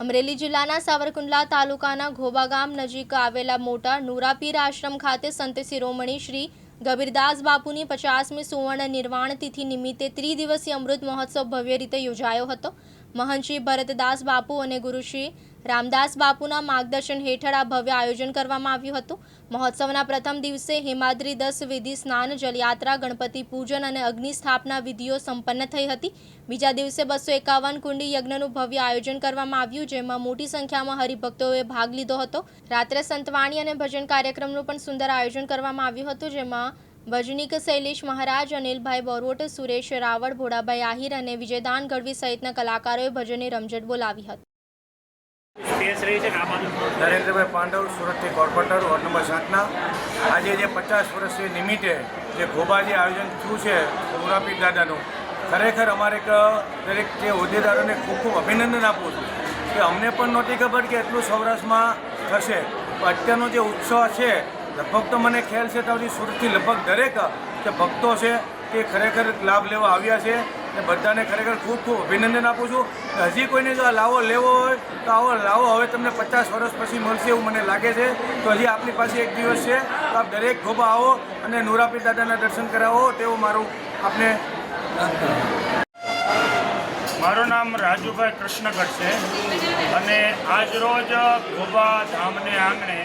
અમરેલી જિલ્લાના સાવરકુંડલા તાલુકાના ઘોબા ગામ નજીક આવેલા મોટા નુરાપીર આશ્રમ ખાતે સંત શિરોમણી શ્રી ગબીરદાસ બાપુની 50મી સુવર્ણ નિર્વાણ તિથિ નિમિત્તે ત્રિદિવસીય અમૃત મહોત્સવ ભવ્ય રીતે યોજાયો હતો। મહંત શ્રી ભરતદાસ બાપુ અને ગુરુ શ્રી રામદાસ બાપુના માર્ગદર્શન હેઠળ આ ભવ્ય આયોજન કરવામાં આવ્યું હતું। મહોત્સવના પ્રથમ દિવસે હેમાદ્રી 10 વિધિ સ્નાન, જલયાત્રા, ગણપતિ પૂજન અને અગ્નિ સ્થાપના વિધિઓ સંપન્ન થઈ હતી। બીજા દિવસે 251 કુંડી યજ્ઞનું ભવ્ય આયોજન કરવામાં આવ્યું, જેમાં મોટી સંખ્યામાં હરિભક્તોએ ભાગ લીધો હતો। રાત્રે સંતવાણી અને ભજન કાર્યક્રમનું પણ સુંદર આયોજન કરવામાં આવ્યું હતું, જેમાં ભજનીક શૈલેષ મહારાજ, અનિલભાઈ બોરવટ, સુરેશ રાવળ, ભોળાભાઈ આહિર અને વિજયદાન ગઢવી સહિતના કલાકારોએ ભજનની રમઝટ બોલાવી હતી। નરેન્દ્રભાઈ પાંડવ, સુરતથી કોર્પોરેટર, વોર્ડ નંબર 7ના આજે જે 50 વર્ષની નિમિત્તે જે ઘોબાજી આયોજન થયું છે નુરાપીર દાદાનું, ખરેખર અમારે દરેક જે હોદ્દેદારોને ખૂબ ખૂબ અભિનંદન આપું છું કે અમને પણ નહોતી ખબર કે એટલું સૌરાષ્ટ્રમાં થશે। અત્યારનો જે ઉત્સવ છે લગભગ તો મને ખ્યાલ છે તો સુરતથી લગભગ દરેક જે ભક્તો છે તે ખરેખર લાભ લેવા આવ્યા છે અને બધાને ખરેખર ખૂબ ખૂબ અભિનંદન આપું છું। હજી કોઈને જો આ લાવો લેવો હોય તો આવો લાવો હવે તમને 50 વર્ષ પછી મળશે એવું મને લાગે છે। તો હજી આપણી પાસે એક દિવસ છે તો આપ દરેક ઘોબા આવો અને નુરાપીર દાદાના દર્શન કરાવો તેવું મારું આપને। મારું નામ રાજુભાઈ કૃષ્ણગઢ છે અને આજરોજ ઘોબા ધામને આંગણે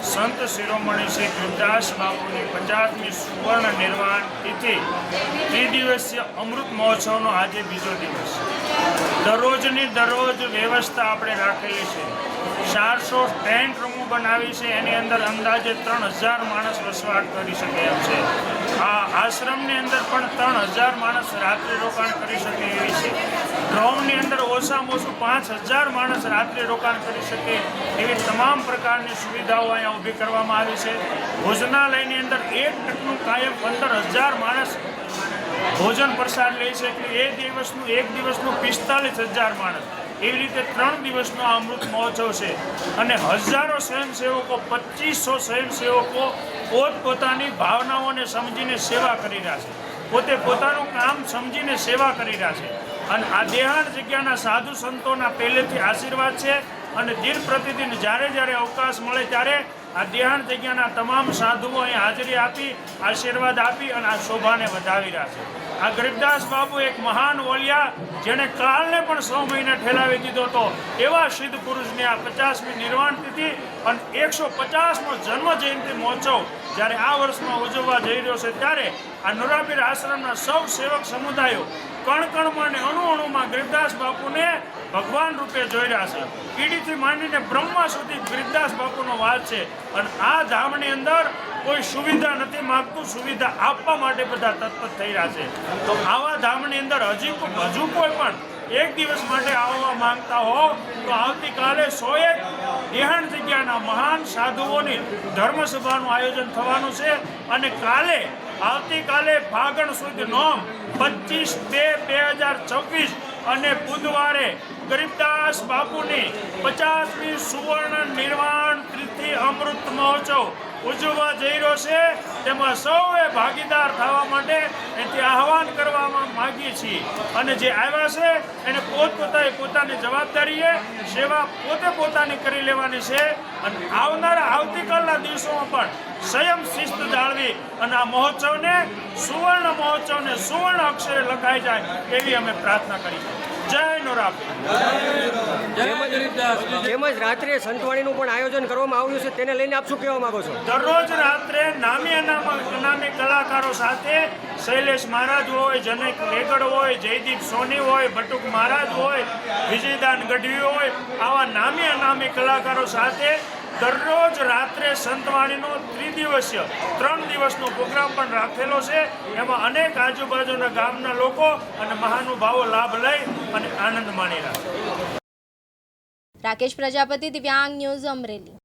સંત શિરોમણી શ્રી ગબીરદાસ બાપુની 50મી સુવર્ણ નિર્વાણ તિથિ ત્રિદિવસીય અમૃત મહોત્સવનો આજે બીજો દિવસ। દરરોજની દરરોજ વ્યવસ્થા આપણે રાખેલી છે। 400 ટેન્ટ રૂમો બનાવી છે, એની અંદર અંદાજે 3000 માણસ વસવાટ કરી શકે એમ છે। આ આશ્રમની અંદર પણ 3000 માણસ રાત્રિ રોકાણ કરી શકે એવી છે। ડ્રોમની અંદર ઓછામાં ઓછું 5000 માણસ રાત્રિ રોકાણ કરી શકે એવી તમામ પ્રકારની સુવિધાઓ અહીંયા ઊભી કરવામાં આવી છે। ભોજનાલયની અંદર એક ટકનું કાયમ 15000 માણસ ભોજન પ્રસાદ લે છે, એટલે એક દિવસનું 45000 માણસ, એવી રીતે 3 દિવસનો આ અમૃત મહોત્સવ છે અને હજારો સ્વયંસેવકો, 2500 સ્વયંસેવકો પોતપોતાની ભાવનાઓને સમજીને સેવા કરી રહ્યા છે, પોતે પોતાનું કામ સમજીને સેવા કરી રહ્યા છે અને આ દેહાણ જગ્યાના સાધુ સંતોના પહેલેથી આશીર્વાદ છે અને દિન પ્રતિદિન જ્યારે જ્યારે અવકાશ મળે ત્યારે આ દેહાણ જગ્યાના તમામ સાધુઓ અહીં હાજરી આપી, આશીર્વાદ આપી અને આ શોભાને વધાવી રહ્યા છે। આ ગબીરદાસ બાપુ એક મહાન ઓલિયા, જેણે કાળને પણ 100 મહિને ઠેલાવી દીધો હતો, એવા સિદ્ધ પુરુષની આ 50મી નિર્વાણ તિથિ અને 150મો જન્મ જયંતિ મહોત્સવ જ્યારે આ વર્ષમાં ઉજવવા જઈ રહ્યો છે, ત્યારે આ નુરાપીર આશ્રમના સૌ સેવક સમુદાયો કણ અને અણુમાં ગબીરદાસ બાપુને ભગવાન રૂપે જોઈ રહ્યા છે। કીડીથી માંડીને બ્રહ્મા સુધી ગબીરદાસ બાપુનો વાસ છે અને આ ધામની અંદર કોઈ સુવિધા નથી માગતું, સુવિધા આપવા માટે બધા તત્પર થઈ રહ્યા છે। તો આવા ધામની અંદર હજુ કોઈ પણ એક દિવસ માટે આવવા માંગતા હો તો આવતીકાલે 101 દેહાણ જગ્યાના મહાન સાધુઓની ધર્મસભાનું આયોજન થવાનું છે અને આવતીકાલે ફાગણ સુદ નોમ 25/2/2024 અને બુધવારે ગબીરદાસ બાપુની 50મી સુવર્ણ નિર્વાણ તિથિ અમૃત મહોત્સવ ઉજવવા જઈ રહ્યો છે। તેમાં સૌએ ભાગીદાર થવા માટે એથી આહવાન કરવામાં માગીએ છીએ અને જે આવ્યા છે એને પોતાની જવાબદારીએ સેવા પોતાની કરી લેવાની છે અને આવતીકાલના દિવસોમાં પણ સંયમ શિસ્ત જાળવી અને આ મહોત્સવને સુવર્ણ અક્ષરે લખાઈ જાય એવી અમે પ્રાર્થના કરી છે। જય નુરાપીર। તેમજ રાત્રે સંતવાણીનું પણ આયોજન કરવામાં આવ્યું છે, તેને લઈને આપ શું કહેવા માંગો છો? દરરોજ રાત્રે નામી કલાકારો સાથે શૈલેષ મહારાજ હોય, જનક લેગડ હોય, જયદીપ સોની હોય, બટુક મહારાજ હોય, વિજયદાન ગઢવી હોય, આવા નામી કલાકારો સાથે દરરોજ રાત્રે સંતવાણીનો ત્રિદિવસીય 3 દિવસનો પ્રોગ્રામ પણ રાખેલો છે। એમાં અનેક આજુબાજુના ગામના લોકો અને મહાનુભાવો લાભ લઈ અને આનંદ માણી રહ્યા છે। રાકેશ પ્રજાપતિ, દિવ્યાંગ ન્યૂઝ, અમરેલી।